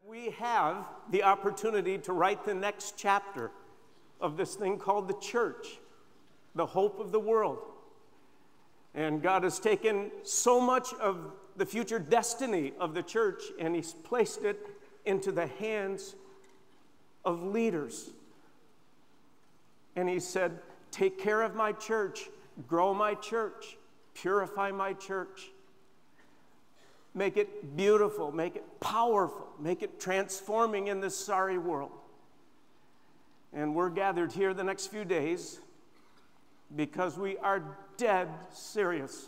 We have the opportunity to write the next chapter of this thing called the church, the hope of the world. And God has taken so much of the future destiny of the church and He's placed it into the hands of leaders. And He said, take care of my church, grow my church, purify my church. Make it beautiful, make it powerful, make it transforming in this sorry world. And we're gathered here the next few days because we are dead serious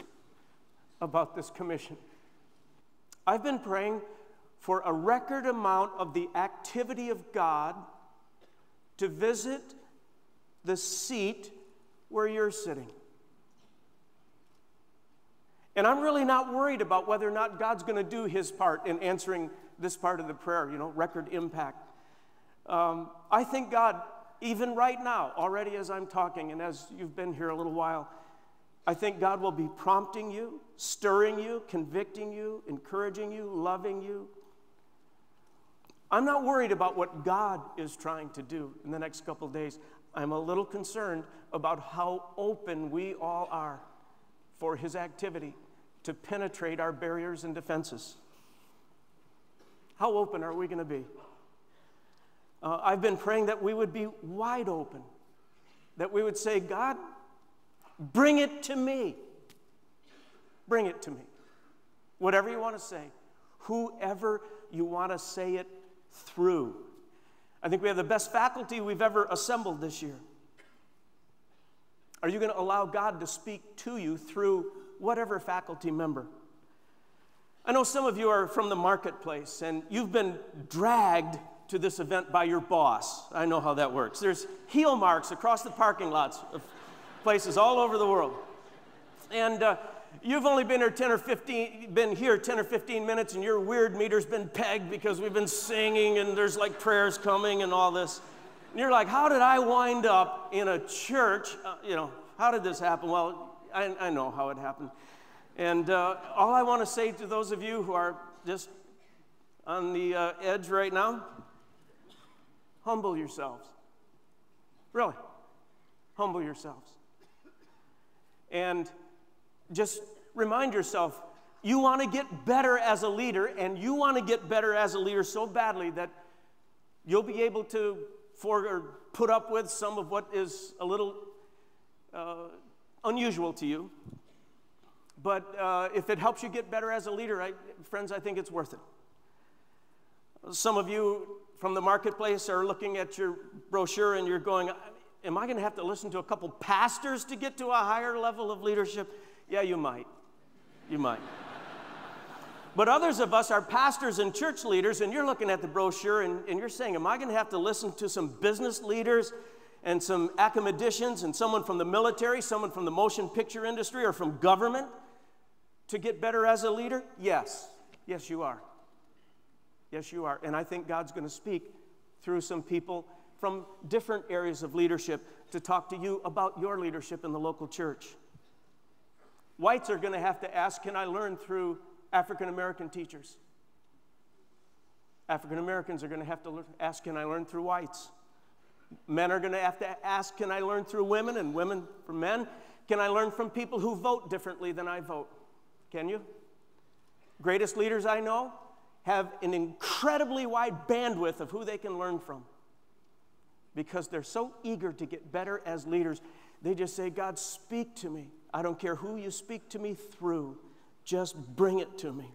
about this commission. I've been praying for a record amount of the activity of God to visit the seat where you're sitting. And I'm really not worried about whether or not God's going to do His part in answering this part of the prayer, record impact. I think God, even right now, already as I'm talking and as you've been here a little while, I think God will be prompting you, stirring you, convicting you, encouraging you, loving you. I'm not worried about what God is trying to do in the next couple of days. I'm a little concerned about how open we all are for His activity to penetrate our barriers and defenses. How open are we going to be? I've been praying that we would be wide open, that we would say, God, bring it to me. Bring it to me. Whatever you want to say, whoever you want to say it through. I think we have the best faculty we've ever assembled this year. Are you going to allow God to speak to you through whatever faculty member? I know some of you are from the marketplace and you've been dragged to this event by your boss. I know how that works. There's heel marks across the parking lots of places all over the world. And you've only been here 10 or 15 minutes and your weird meter's been pegged because we've been singing and there's like prayers coming and all this. And you're like, how did I wind up in a church? How did this happen? Well, I know how it happened. And all I want to say to those of you who are just on the edge right now, humble yourselves. Really, humble yourselves. And just remind yourself, you want to get better as a leader, and you want to get better as a leader so badly that you'll be able to put up with some of what is a little unusual to you. But if it helps you get better as a leader, friends, I think it's worth it. Some of you from the marketplace are looking at your brochure and you're going, am I going to have to listen to a couple pastors to get to a higher level of leadership? Yeah, you might. You might. But others of us are pastors and church leaders, and you're looking at the brochure and you're saying, am I going to have to listen to some business leaders and some academicians and someone from the military, someone from the motion picture industry or from government to get better as a leader? Yes. Yes, you are. Yes, you are. And I think God's going to speak through some people from different areas of leadership to talk to you about your leadership in the local church. Whites are going to have to ask, can I learn through African American teachers? African Americans are going to have to ask, can I learn through whites? Men are going to have to ask, can I learn through women? And women from men, can I learn from people who vote differently than I vote? Can you? Greatest leaders I know have an incredibly wide bandwidth of who they can learn from because they're so eager to get better as leaders. They just say, God, speak to me. I don't care who you speak to me through. Just bring it to me.